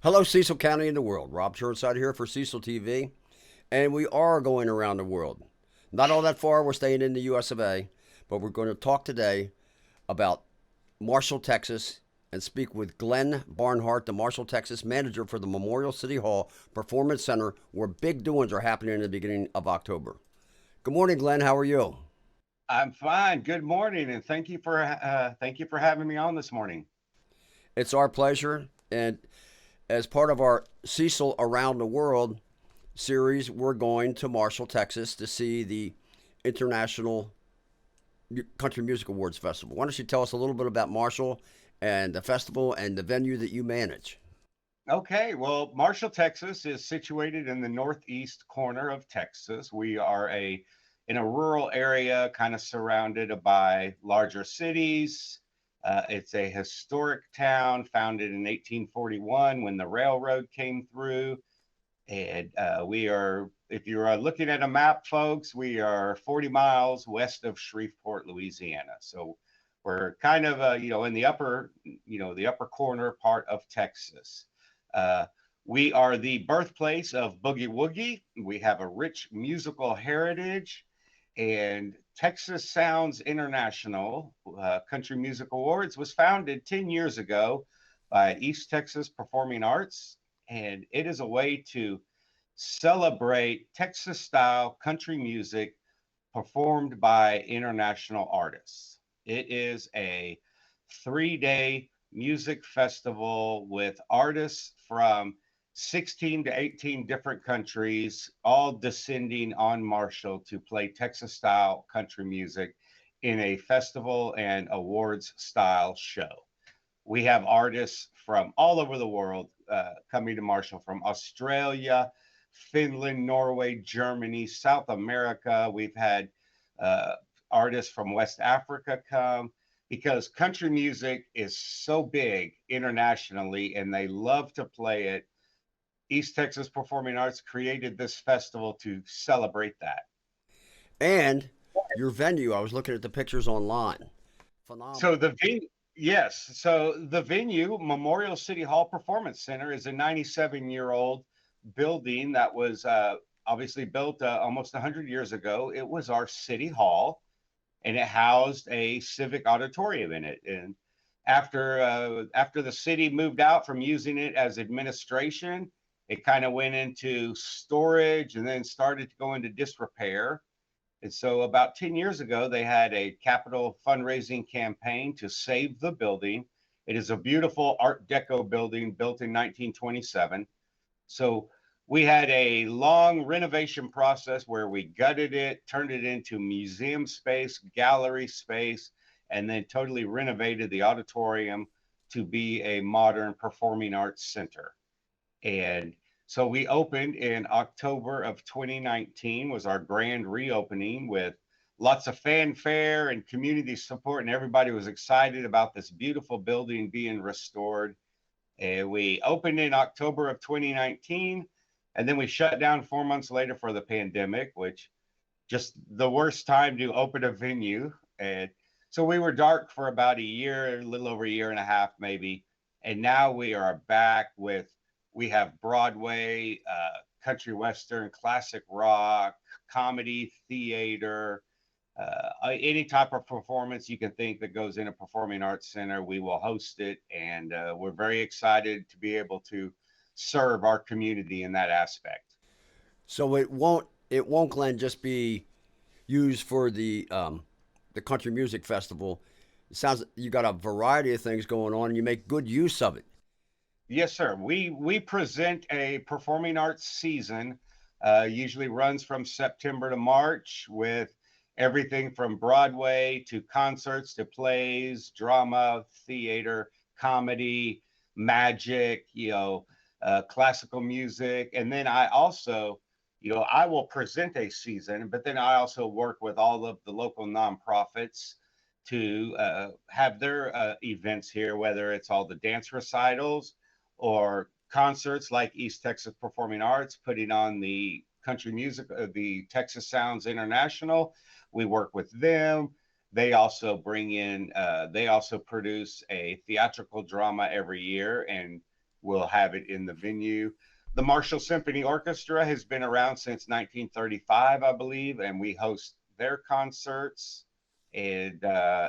Hello, Cecil County and the world. Rob Churnside here for Cecil TV, and we are going around the world. Not all that far, we're staying in the US of A, but we're going to talk today about Marshall, Texas, and speak with Glenn Barnhart, the Marshall, Texas manager for the Memorial City Hall Performance Center, where big doings are happening in the beginning of October. Good morning, Glenn. How are you? I'm fine. Good morning, and thank you for having me on this morning. It's our pleasure. And as part of our Cecil Around the World series, we're going to Marshall, Texas to see the International Country Music Awards Festival. Why don't you tell us a little bit about Marshall and the festival and the venue that you manage? Okay, well, Marshall, Texas is situated in the northeast corner of Texas. We are a in a rural area, kind of surrounded by larger cities. It's a historic town founded in 1841 when the railroad came through. And we are, if you're looking at a map, folks, we are 40 miles west of Shreveport, Louisiana. So we're kind of, in the the upper corner part of Texas. Uh, we are the birthplace of Boogie Woogie. We have a rich musical heritage, and Texas Sounds International Country Music Awards was founded 10 years ago by East Texas Performing Arts, and it is a way to celebrate Texas style country music performed by international artists. It is a 3 day music festival with artists from 16 to 18 different countries, all descending on Marshall to play Texas style country music in a festival and awards style show. We have artists from all over the world coming to Marshall, from Australia, Finland, Norway, Germany, South America. We've had uh, artists from West Africa come because country music is so big internationally and they love to play it. East Texas Performing Arts created this festival to celebrate that. And your venue, I was looking at the pictures online. So Phenomenal. the venue, yes. So the venue, Memorial City Hall Performance Center, is a 97-year-old building that was obviously built almost 100 years ago. It was our city hall, and it housed a civic auditorium in it. And after the city moved out from using it as administration, it kind of went into storage and then started to go into disrepair. And so about 10 years ago, they had a capital fundraising campaign to save the building. It is a beautiful Art Deco building built in 1927. So we had a long renovation process where we gutted it, turned it into museum space, gallery space, and then totally renovated the auditorium to be a modern performing arts center. And so we opened in October of 2019 was our grand reopening with lots of fanfare and community support, and everybody was excited about this beautiful building being restored. And we opened in October of 2019, and then we shut down 4 months later for the pandemic, which just the worst time to open a venue. And so we were dark for about a year, a little over a year and a half, maybe. And now we are back with, we have Broadway, country western, classic rock, comedy, theater, any type of performance you can think that goes in a performing arts center, we will host it. And we're very excited to be able to serve our community in that aspect. So it won't Glenn just be used for the country music festival. It sounds like you got a variety of things going on and you make good use of it. Yes, sir. We present a performing arts season. Usually runs from September to March with everything from Broadway to concerts to plays, drama, theater, comedy, magic, classical music, and then I also, I will present a season, but then I also work with all of the local nonprofits to have their events here, whether it's all the dance recitals or concerts like East Texas Performing Arts putting on the country music, the Texas Sounds International. We work with them. They also produce a theatrical drama every year, and we'll have it in the venue. The Marshall Symphony Orchestra has been around since 1935, I believe, and we host their concerts. And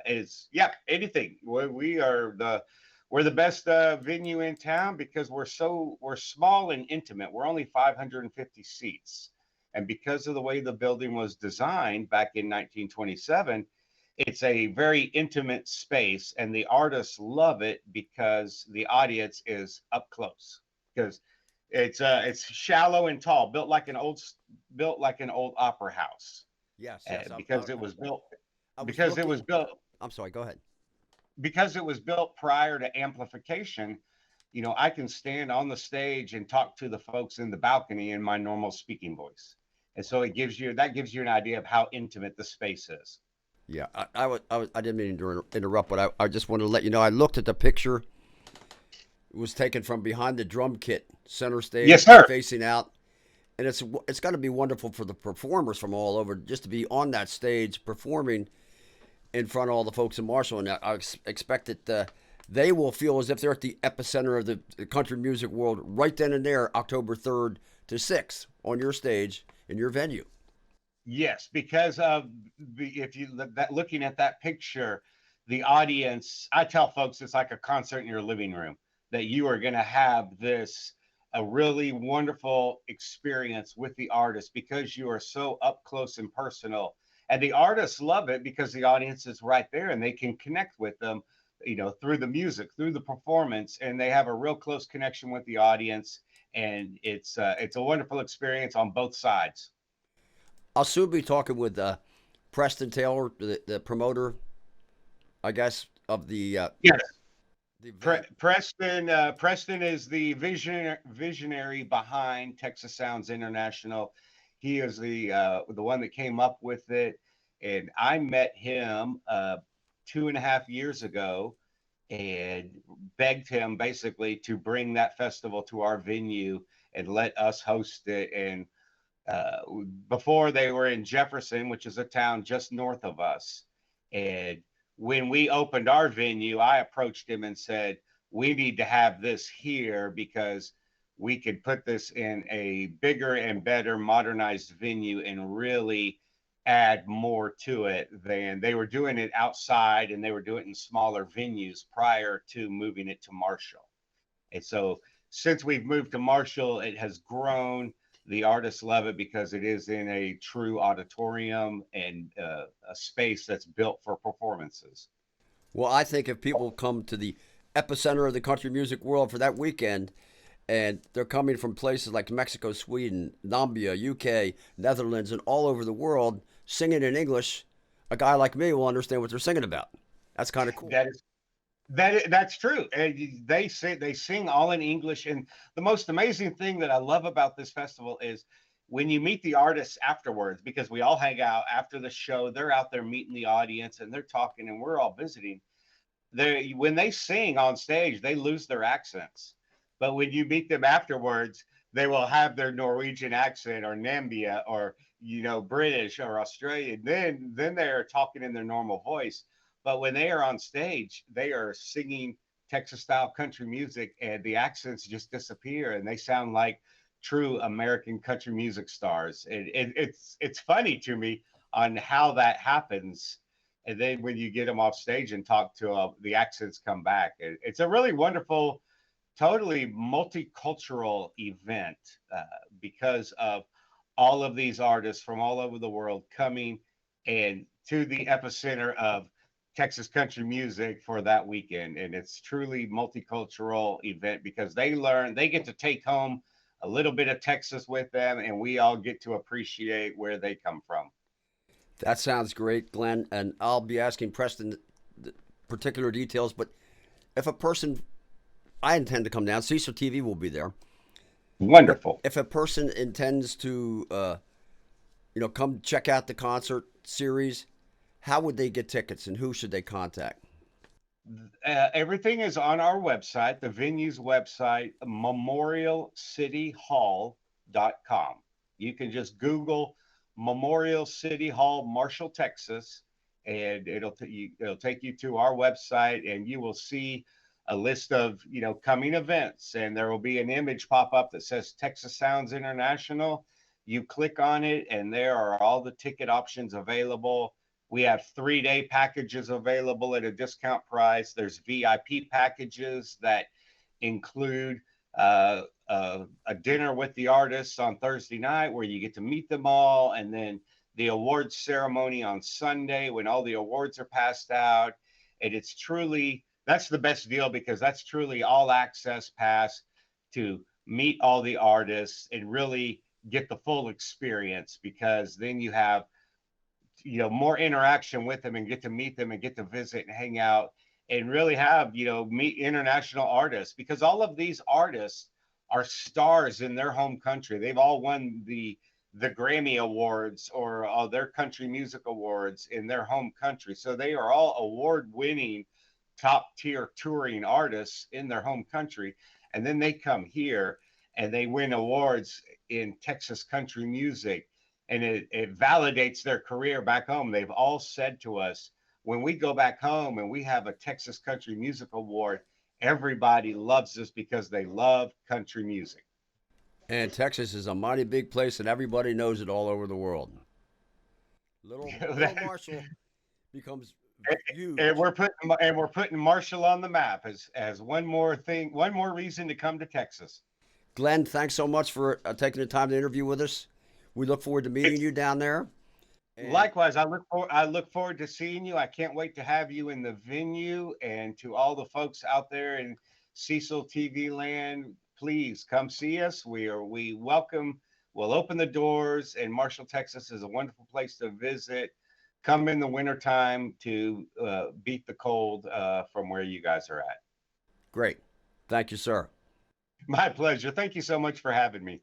it's yeah, anything. We are the we're the best venue in town because we're small and intimate. We're only 550 seats, and because of the way the building was designed back in 1927, it's a very intimate space, and the artists love it because the audience is up close. Because it's shallow and tall, built like an old opera house, Yes, yes. because it was built I was because it was looking. built I'm sorry. Go ahead. because it was built prior to amplification. I can stand on the stage and talk to the folks in the balcony in my normal speaking voice. And so that gives you an idea of how intimate the space is. Yeah, I didn't mean to interrupt, but I just wanted to let you know I looked at the picture. It was taken from behind the drum kit, center Yes, stage, sir. facing out, and it's got to be wonderful for the performers from all over just to be on that stage performing in front of all the folks in Marshall, and I expect that they will feel as if they're at the epicenter of the country music world right then and there, October 3rd to 6th, on your stage in your venue. Yes, because of if you that looking at that picture, the audience, I tell folks it's like a concert in your living room, that you are going to have this a really wonderful experience with the artist because you are so up close and personal. And the artists love it because the audience is right there and they can connect with them, through the music, through the performance, and they have a real close connection with the audience. And it's a wonderful experience on both sides. I'll soon be talking with Preston Taylor, the promoter, I guess, of Yes. the event. Preston is the visionary behind Texas Sounds International. He is the one that came up with it, and I met him 2.5 years ago and begged him basically to bring that festival to our venue and let us host it. And uh, before they were in Jefferson, which is a town just north of us. And when we opened our venue, I approached him and said, we need to have this here because we could put this in a bigger and better modernized venue and really add more to it than they were doing it outside, and they were doing it in smaller venues prior to moving it to Marshall. And so since we've moved to Marshall, it has grown. The artists love it because it is in a true auditorium and a space that's built for performances. Well, I think if people come to the epicenter of the country music world for that weekend, and they're coming from places like Mexico, Sweden, Zambia, UK, Netherlands, and all over the world, singing in English, a guy like me will understand what they're singing about. That's kind of cool. That is that's true. And they sing all in English. And the most amazing thing that I love about this festival is when you meet the artists afterwards, because we all hang out after the show. They're out there meeting the audience and they're talking, and we're all visiting. They When they sing on stage, they lose their accents. But when you meet them afterwards, they will have their Norwegian accent or Nambia or British or Australian. Then they are talking in their normal voice. But when they are on stage, they are singing Texas style country music, and the accents just disappear, and they sound like true American country music stars. It's funny to me on how that happens, and then when you get them off stage and talk to them, the accents come back. It's a really wonderful, totally multicultural event because of all of these artists from all over the world coming and to the epicenter of Texas country music for that weekend. And it's truly multicultural event because they get to take home a little bit of Texas with them, and we all get to appreciate where they come from. That sounds great, Glenn. And I'll be asking Preston the particular details. But if a person, I intend to come down, Cecil TV will be there. But Wonderful. if a person intends to, come check out the concert series, how would they get tickets and who should they contact? Everything is on our website, the venue's website, memorialcityhall.com. You can just Google Memorial City Hall, Marshall, Texas, and it'll take you to our website, and you will see a list of coming events, and there will be an image pop up that says Texas Sounds International. You click on it, and there are all the ticket options available. We have 3-day packages available at a discount price. There's VIP packages that include a dinner with the artists on Thursday night where you get to meet them all, and then the awards ceremony on Sunday when all the awards are passed out. And it's truly, that's the best deal because that's truly all access pass to meet all the artists and really get the full experience, because then you have more interaction with them and get to meet them and get to visit and hang out and really have meet international artists, because all of these artists are stars in their home country. They've all won the Grammy awards or their country music awards in their home country, so they are all award winning top tier touring artists in their home country. And then they come here and they win awards in Texas country music, and it validates their career back home. They've all said to us, when we go back home and we have a Texas Country Music Award, everybody loves us because they love country music. And Texas is a mighty big place, and everybody knows it all over the world. Little Marshall becomes and huge. we're putting Marshall on the map as one more thing, one more reason to come to Texas. Glenn, thanks so much for taking the time to interview with us. We look forward to meeting It's you down there. And Likewise, I look forward to seeing you. I can't wait to have you in the venue. And to all the folks out there in Cecil TV land, please come see us. We welcome. We'll open the doors, and Marshall, Texas is a wonderful place to visit. Come in the wintertime to beat the cold from where you guys are at. great. Thank you, sir. My pleasure. Thank you so much for having me.